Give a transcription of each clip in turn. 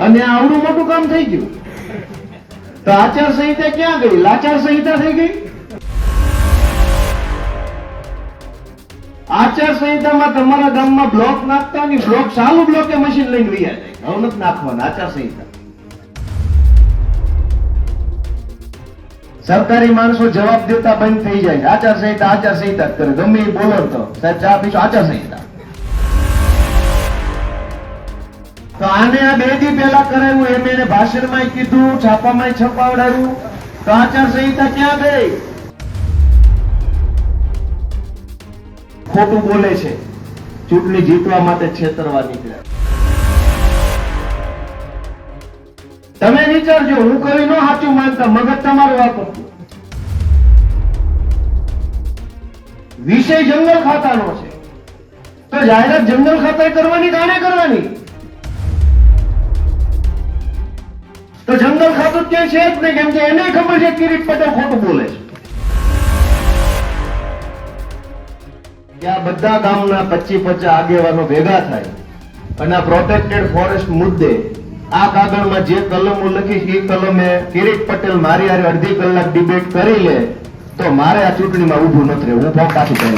અને આવડું મોટું કામ થઈ ગયું તો આચાર સંહિતા ક્યાં ગઈ? લાચાર સંહિતા થઈ ગઈ. આચાર સંહિતામાં તમારા ગામમાં બ્લોક નાખતા ની બ્લોક ચાલુ બ્લોકે મશીન લઈને વૈયા જાય. હવે નથી નાખવાના આચાર સંહિતા. સરકારી માણસો જવાબ દેતા બંધ થઈ જાય. આચાર સંહિતા કરે. ગમે એ બોલો તો સાહેબ ચા પીશો, આચાર સંહિતા. તો આને આ 2 દી પહેલા કરાયું એમ એને ભાષણમાં કીધું, છાપામાં છપાવડાવ્યું. તો આચાર સંહિતા ક્યાં ગઈ? ખોટું બોલે છે. ચૂંટણી જીતવા માટે છેતરવા નીકળ્યા. તમે વિચારજો, હું કઈ નો સાચું માનતા, મગજ તમારું વાપરતું. વિષય જંગલ ખાતાનો છે તો જાહેરાત જંગલ ખાતાએ કરવાની કે આને કરવાની? તો જંગલ ખાતું ક્યાંય છે જ નહીં, કેમ કે એને ખબર છે કિરીટ પટેલ ખોટું બોલે છે. આ બધા ગામના 25-50 આગેવાનો ભેગા થાય અને આ પ્રોટેક્ટેડ ફોરેસ્ટ મુદ્દે આ કાગળમાં જે કલમો લખી છે એ કલમે કિરીટ પટેલ મારી હારે અડધી કલાક ડિબેટ કરી લે તો મારે આ ચૂંટણીમાં ઊભું નથી રહેવું. હું ફોન પાછું કહું.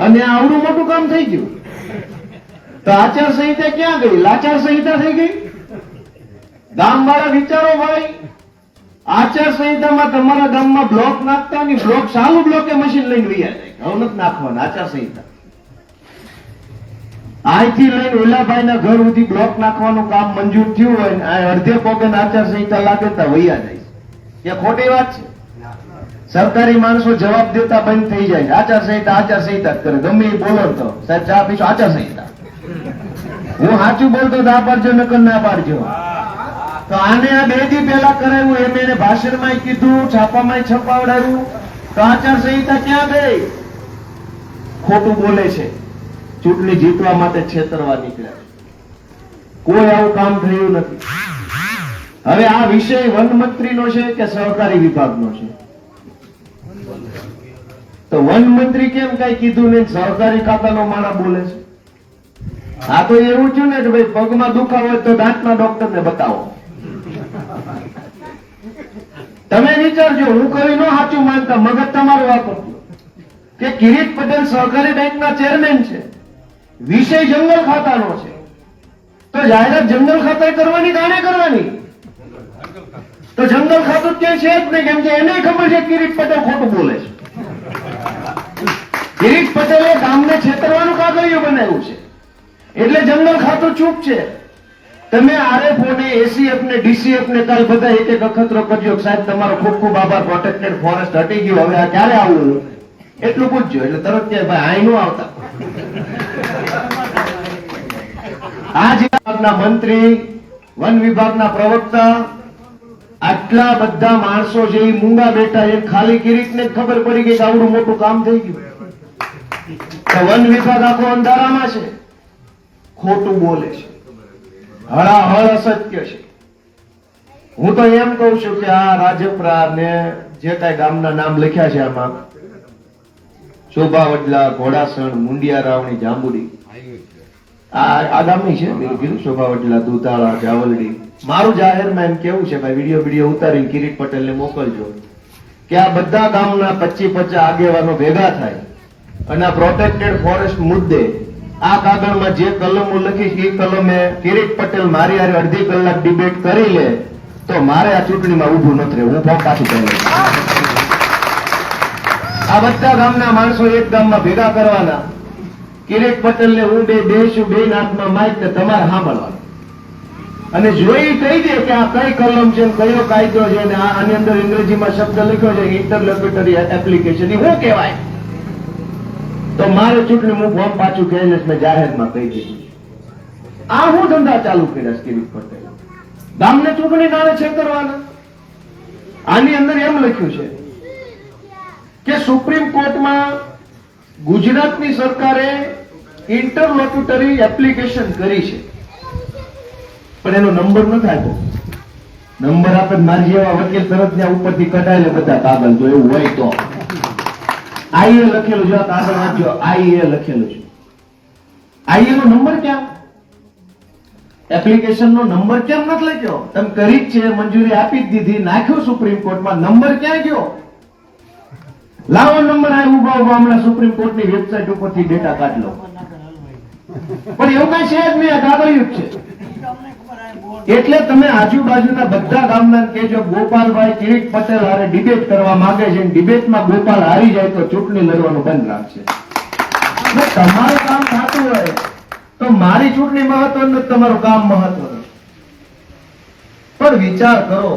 અને આવડું મોટું કામ થઈ ગયું તો આચાર સંહિતા ક્યાં ગઈ? લાચાર સંહિતા થઈ ગઈ. ગામ વાળા વિચારો ભાઈ, આચાર સંહિતામાં તમારા ગામમાં બ્લોક નાખતા ની બ્લોક ચાલુ બ્લોકે મશીન લઈને વૈયા જાય. હવે નથી નાખવાના આચાર સંહિતા. અહીંથી લઈને ઓલાભાઈના ઘર સુધી બ્લોક નાખવાનું કામ મંજૂર થયું હોય ને અડધે પોગે આચાર સંહિતા લાગે તો વૈયા જાય. એ ખોટી વાત છે. સરકારી માણસો જવાબ દેતા બંધ થઈ જાય. આચાર સંહિતા કરે. ગમે એ બોલો તો સાહેબ ચા પીશો, આચાર સંહિતા. હું સાચું બોલતો તો આ પાડજો, નકર ના પાડજો. તો આને આ 2 દી પહેલા કરાયું એમ એને ભાષણમાં કીધું, છાપામાં છપાવડાવ્યું. તો આચાર સંહિતા ક્યાં ગઈ? ખોટું બોલે છે. ચૂંટણી જીતવા માટે છેતરવા નીકળ્યા. કોઈ આવું કામ થયું નથી. હવે આ વિષય વન મંત્રીનો છે કે સહકારી વિભાગનો છે? તો વન મંત્રી કેમ કઈ કીધું ને સહકારી ખાતાનો માણસ બોલે છે? આ તો એવું છે ને કે ભાઈ પગમાં દુખાવો હોય તો દાંતના ડોક્ટર ને બતાવો. તમે વિચારજો, હું કઈ નો સાચું માનતા, મગજ તમારું વાપરતું. કે કિરીટ પટેલ સહકારી બેંકના ચેરમેન છે, વિષય જંગલ ખાતાનો છે તો જાહેરાત જંગલ ખાતાએ કરવાની કે આને કરવાની? તો જંગલ ખાતું ક્યાંય છે જ નહીં, કેમ કે એને ખબર છે કિરીટ પટેલ ખોટું બોલે છે. કિરીટ પટેલે ગામને છેતરવાનું કાગળિયું બનાવ્યું છે એટલે જંગલ ખાતું ચૂપ છે. તમે આરએફઓ ને એસીએફ ને ડીસીએફ ને કાલ બધા એક અખતરો કરજો, સાહેબ તમારો ખૂબ ખૂબ આભાર, પ્રોટેક્ટેડ ફોરેસ્ટ હટી ગયું, હવે આ ક્યારે આવવું એટલું પૂછજો. એટલે તરત કે ભાઈ અહીં નો આવતા. આ વિભાગના મંત્રી, વન વિભાગના પ્રવક્તા, આટલા બધા માણસો જે મૂંગા બેઠા એ ખાલી કિરીટને ખબર પડી ગઈ કે આવડું મોટું કામ થઈ ગયું. તો વન વિભાગ આખો અંધારામાં છે, ખોટું બોલે છે, હળાહળ અસત્ય છે. હું તો એમ કઉ છું કે આ રાજપરા ને જે કઈ ગામના નામ લખ્યા છે આમાં, શોભાવડલા, ઘોડાસણ, મુંડિયા રાવણી, જાંબુડી, આ ગામની છે. મેં કીધું શોભાવડલા, દુધાળા, જાવલડી. મારું જાહેરમાં એમ કેવું છે ભાઈ, વિડીયો ઉતારીને કિરીટ પટેલને મોકલજો કે આ બધા ગામના 25-50 આગેવાનો ભેગા થાય અને આ પ્રોટેક્ટેડ ફોરેસ્ટ મુદ્દે આ કાગળમાં જે કલમો લખી છે એ કલમે કિરીટ પટેલ મારી હારે અડધી કલાક ડિબેટ કરી લે તો મારે આ ચૂંટણીમાં ઊભું નથી રહેવું. હું ફોન પાછું કહું. આ બધા ગામના માણસો એક ગામમાં ભેગા કરવાના. કિરીટ પટેલને હું બેસું, બે હાથમાં માઇક ને તમારે સાંભળવાનું અને જોઈ કહી દે કે આ કઈ કલમ છે, કયો કાયદો છે, અને આની અંદર અંગ્રેજીમાં શબ્દ લખ્યો છે ઇન્ટરલોક્યુટરી એપ્લિકેશન, એ શું કહેવાય? તો મારે ચૂંટણી હું ફોર્મ પાછું કહી લઈશ. મેં જાહેરમાં કહી દીધું. આ હું ધંધા ચાલુ કર્યા કિરીટ પટેલ. ગામને ચૂંટણી નામે છેતરવાના. આની અંદર એમ લખ્યું છે કે સુપ્રીમ કોર્ટમાં ગુજરાતની સરકારે ઇન્ટરલોક્યુટરી એપ્લિકેશન કરી છે, પણ એનો નંબર નથી આપ્યો. નંબર આપે મારી જેવા વકીલ તરત ત્યાં ઉપરથી કઢાય લે બધા કાગળ, જો એવું હોય તો. આઈએ લખેલું છે, કાગળ વાંચજો, આઈએ લખેલું છે. આઈએ નો નંબર ક્યાં? એપ્લિકેશન નો નંબર કેમ નથી લખ્યો? તમે કરી જ છે, મંજૂરી આપી જ દીધી, નાખ્યો સુપ્રીમ કોર્ટમાં, નંબર ક્યાં ગયો? લાવો નંબર, આ ઉભા ઉભા હમણાં સુપ્રીમ કોર્ટની વેબસાઇટ ઉપરથી ડેટા કાઢ લો. પણ એવું કઈ છે જ નહીં, આ કાગળિયું જ છે. એટલે તમે આજુબાજુના બધા ગામના કહેજો, ગોપાલભાઈ કિરીટ પટેલ હારે ડિબેટ કરવા માંગે છે, ડિબેટમાં ગોપાલ હારી જાય તો ચૂંટણી લડવાનું બંધ રાખશે. તમારું કામ થતું હોય તો મારી ચૂંટણી મહત્વ નથી, તમારું કામ મહત્વનું. પણ વિચાર કરો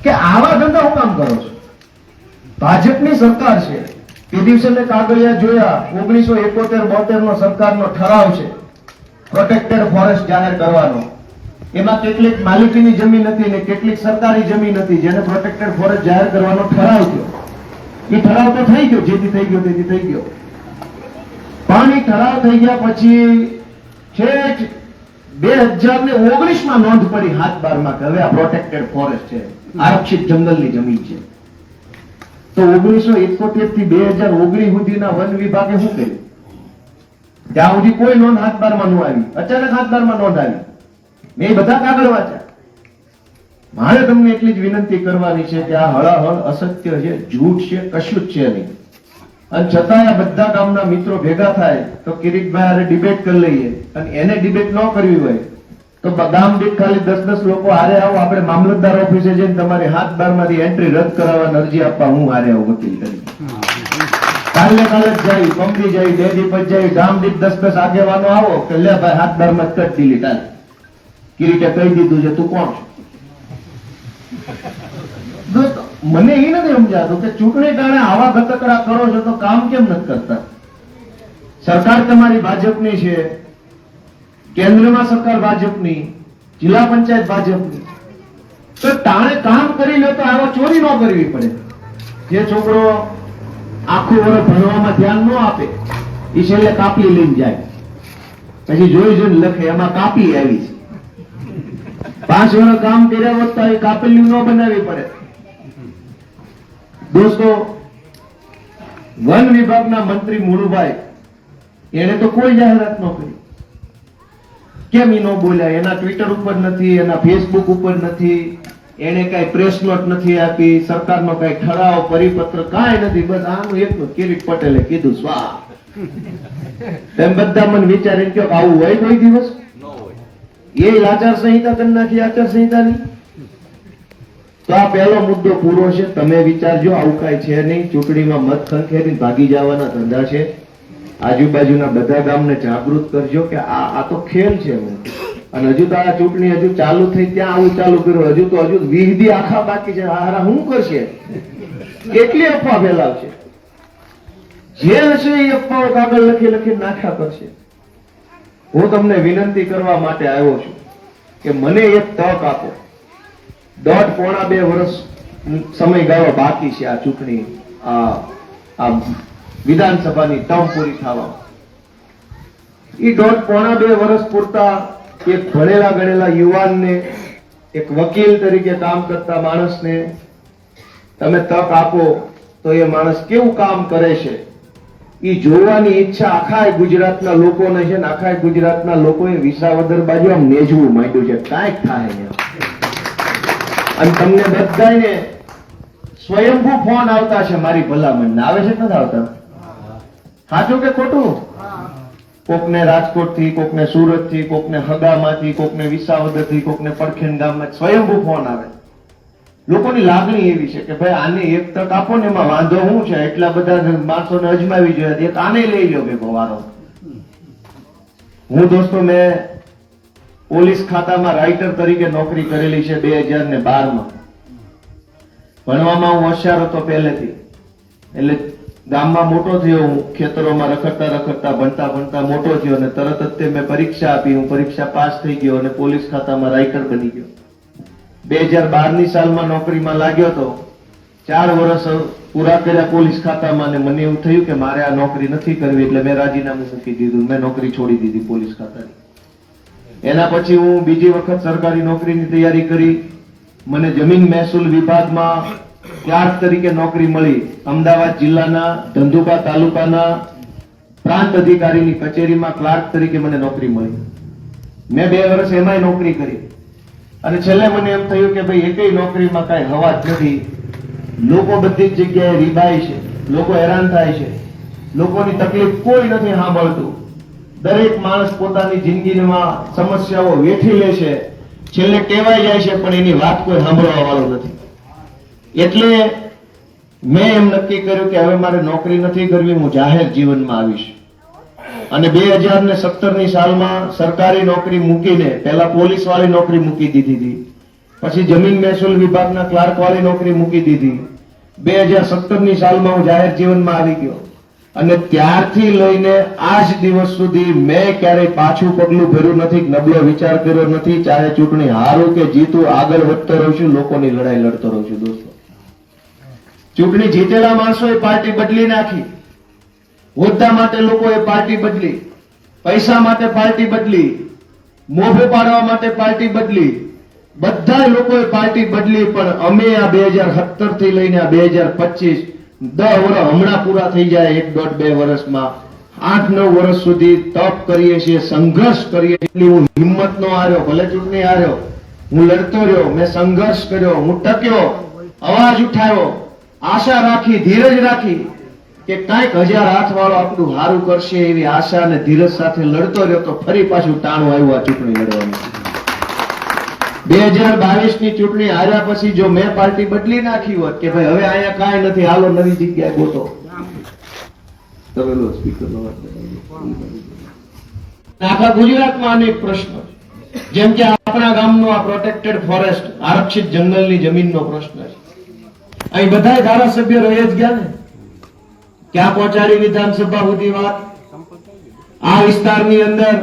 કે આવા ધંધા હું કામ કરો છો? ભાજપની સરકાર છે, એ દિવસે મેં કાગળિયા જોયા, 1971-72 નો સરકારનો ઠરાવ છે પ્રોટેક્ટેડ ફોરેસ્ટ જાહેર કરવાનો. એમાં કેટલીક માલિકીની જમીન હતી ને કેટલીક સરકારી જમીન હતી, જેને પ્રોટેક્ટેડ ફોરેસ્ટ જાહેર કરવાનો ઠરાવ થયો. એ ઠરાવ તો થઈ ગયો, જેથી થઈ ગયો તેથી થઈ ગયો. પણ એ ઠરાવ થઈ ગયા પછી છેક 2019 માં નોંધ પડી 7/12 કે હવે આ પ્રોટેક્ટેડ ફોરેસ્ટ છે, આરક્ષિત જંગલની જમીન છે. તો 1971 થી 2019 સુધીના વન વિભાગે શું કર્યું? ત્યાં સુધી કોઈ નોંધ 7/12 માં ન આવી, અચાનક 7/12 નોંધ આવી. મેં બધા કાગળ વાંચ્યા. મારે તમને એટલી જ વિનંતી કરવાની છે કે આ હળાહળ અસત્ય છે, જૂઠ છે, કશું જ છે નહીં. અને છતાં આ બધા ગામના મિત્રો ભેગા થાય તો કિરીટભાઈ હારે ડિબેટ કરી લઈએ, અને એને ડિબેટ ન કરવી હોય તો ગામ દીઠ ખાલી 10-10 લોકો હારે આવો, આપણે મામલતદાર ઓફિસે જઈને તમારી 7/12 માંથી એન્ટ્રી રદ કરાવવાની અરજી આપવા હું હારે આવું વકીલ તરીકે. કાલે જ જાય, પંપી જાય, 2 દિવસ જાય, ગામ દીઠ 10-10 આગેવાનો આવો કે લે ભાઈ 7/12 માં કટ ડિલીટ હાલ. કિરીટે કહી દીધું છે, તું કોણ છો? મને એ નથી સમજાતું કે ચૂંટણી ટાણે આવા ગતકડા કરો છો તો કામ કેમ નથી કરતા? સરકાર તમારી ભાજપની છે, કેન્દ્રમાં સરકાર ભાજપની, જિલ્લા પંચાયત ભાજપની, તો ટાણે કામ કરી લો તો આવા ચોરી ન કરવી પડે. જે છોકરો આખું વર્ષ ભણવામાં ધ્યાન ન આપે એ છેલ્લે કાપી લઈને જાય, પછી જોઈ જોઈને લખે એમાં કાપી આવી છે. 5 વર્ષ કામ કર્યા હોત તો એ કાપેલી ન બનાવવી પડે. દોસ્તો, વન વિભાગના મંત્રી મુળુભાઈ, એને તો કોઈ જાહેરાત ન કરી. કેમ એ ન બોલ્યા? એના ટ્વિટર ઉપર નથી, એના ફેસબુક ઉપર નથી, એને કઈ પ્રેસ નોટ નથી આપી, સરકારનો કઈ ઠરાવ પરિપત્ર કાંઈ નથી. બસ આનું એકનું કિરીટ પટેલે કીધું સ્વાહ. તેમ બધા મને વિચારીને કહો આવું હોય કોઈ દિવસ? એ આચાર સંહિતા કરી નાખી, આચાર સંહિતાની. તો આ પહેલો મુદ્દો પૂરો છે. તમે વિચારજો, આવું કઈ છે નહીં. ચૂંટણીમાં મત ખંખેરીને ભાગી જવાના ધંધા છે. આજુબાજુના બધા ગામને જાગૃત કરજો કે આ તો ખેલ છે. અને હજુ તો આ ચૂંટણી હજુ ચાલુ થઈ, ત્યાં આવું ચાલુ કર્યું, હજુ 20 દી આખા બાકી છે. હારા શું કરશે? કેટલી અફવા ફેલાવશે? જે હશે એ અફવાઓ કાગળ લખી નાખ્યા કરશે. હું તમને વિનંતી કરવા માટે આવ્યો છું કે મને એક તક આપો. 1.5-2 વર્ષ સમયગાળો બાકી છે આ ચૂંટણી, આ વિધાનસભાની ટર્મ પૂરી થવા. એ 1.5-2 વર્ષ પૂરતા એક ભણેલા ગણેલા યુવાનને, એક વકીલ તરીકે કામ કરતા માણસને તમે તક આપો તો એ માણસ કેવું કામ કરે છે એ જોવાની ઈચ્છા આખા ગુજરાતના લોકોને છે. ને આખા ગુજરાતના લોકોએ વિસાવદર બાજુ આમ નેજવું માંડ્યું છે, કાંઈક થાય. અને તમને બધાને સ્વયંભૂ ફોન આવતા છે મારી ભલામણ. આવે છે નથી આવતા? સાચું કે ખોટું? કોકને રાજકોટ થી, કોકને સુરત થી, કોકને હગામાંથી, કોકને વિસાવદર થી, કોકને પડખેન ગામમાં સ્વયંભૂ ફોન આવે. લોકોની લાગણી એવી છે કે ભાઈ આને એક તક આપો ને, એમાં વાંધો શું છે? એટલા બધા માણસોને અજમાવી જોઈએ, એક આને લઈ લો ભેગો વારો. હું દોસ્તો મેં પોલીસ ખાતામાં રાઇટર તરીકે નોકરી કરેલી છે 2012માં. ભણવામાં હું હોશિયાર હતો પહેલેથી, એટલે ગામમાં મોટો થયો. હું ખેતરોમાં રખડતા ભણતા મોટો થયો અને તરત જ મેં પરીક્ષા આપી. હું પરીક્ષા પાસ થઈ ગયો અને પોલીસ ખાતામાં રાઇટર બની ગયો. 2012ની સાલમાં નોકરીમાં લાગ્યો તો 4 વર્ષ પૂરા કર્યા પોલીસ ખાતામાં, અને મને એવું થયું કે મારે આ નોકરી નથી કરવી, એટલે મેં રાજીનામું મૂકી દીધું, મેં નોકરી છોડી દીધી પોલીસ ખાતાની. એના પછી હું બીજી વખત સરકારી નોકરીની તૈયારી કરી. મને જમીન મહેસૂલ વિભાગમાં ક્લાર્ક તરીકે નોકરી મળી. અમદાવાદ જિલ્લાના ધંધુકા તાલુકાના પ્રાંત અધિકારીની કચેરીમાં ક્લાર્ક તરીકે મને નોકરી મળી. મેં 2 વર્ષ એમાંય નોકરી કરી, અને છેલ્લે મને એમ થયું કે ભાઈ એકેય નોકરીમાં કાંઈ હવા જ નથી. લોકો બધી જ જગ્યાએ રીબાય છે, લોકો હેરાન થાય છે, લોકોની તકલીફ કોઈ નથી સાંભળતું. દરેક માણસ પોતાની જિંદગીમાં સમસ્યાઓ વેઠી લે છે, છેલ્લે ટેવાઈ જાય છે, પણ એની વાત કોઈ સાંભળવા વાળું નથી. એટલે મેં એમ નક્કી કર્યું કે હવે મારે નોકરી નથી કરવી, હું જાહેર જીવનમાં આવીશ. અને 2017ની સાલમાં સરકારી નોકરી મૂકીને પહેલા પોલીસ વાળી નોકરી મૂકી દીધી હતી, પછી જમીન મહેસૂલ વિભાગના ક્લાર્ક વાળી નોકરી મૂકી દીધી. 2017ની સાલમાં હું જાહેર જીવનમાં આવી ગયો, અને ત્યારથી લઈને આજ દિવસ સુધી મેં ક્યારેય પાછું પગલું ભર્યું નથી, નબળો વિચાર કર્યો નથી. ચાહે ચૂંટણી હારું કે જીતું, આગળ વધતો રહું છું, લોકોની લડાઈ લડતો રહું છું. દોસ્તો, ચૂંટણી જીતેલા માણસોએ પાર્ટી બદલી નાખી, હોદ્દા માટે લોકોએ પાર્ટી બદલી, પૈસા માટે પાર્ટી બદલી, મોભે પાડવા માટે પાર્ટી બદલી, બધા લોકોએ પાર્ટી બદલી. પણ અમે આ 2017 થી લઈને આ 2025 10 વર્ષ હમણાં પૂરા થઈ જાય, 1.5-2 વર્ષમાં 8-9 વર્ષ સુધી તપ કરીએ છીએ, સંઘર્ષ કરીએ છીએ. હું હિંમત નો હાર્યો, ભલે ચૂંટણી હાર્યો, હું લડતો રહ્યો, મેં સંઘર્ષ કર્યો, હું ટક્યો, અવાજ ઉઠાવ્યો, આશા રાખી, ધીરજ રાખી કે કાંઈક 1000 હાથ વાળો આપણું હારું કરશે, એવી આશા અને ધીરજ સાથે લડતો રહ્યો. તો ફરી પાછું ટાણું આવ્યું આ ચૂંટણી લડવાનું. 2022ની ચૂંટણી હાર્યા પછી જો મેં પાર્ટી બદલી નાખી હોત કે ભાઈ હવે અહીંયા કાંઈ નથી, હાલો નવી જગ્યાએ ગોતો, તમે સ્પીકરનો વાત આખા ગુજરાતમાં અનેક પ્રશ્નો છે. જેમ કે આપણા ગામનો આ પ્રોટેક્ટેડ ફોરેસ્ટ, આરક્ષિત જંગલની જમીનનો પ્રશ્ન છે. અહીં બધા ધારાસભ્ય રહી જ ગયા ને, ક્યાં પહોંચાડી વિધાનસભા સુધી વાત? આ વિસ્તારની અંદર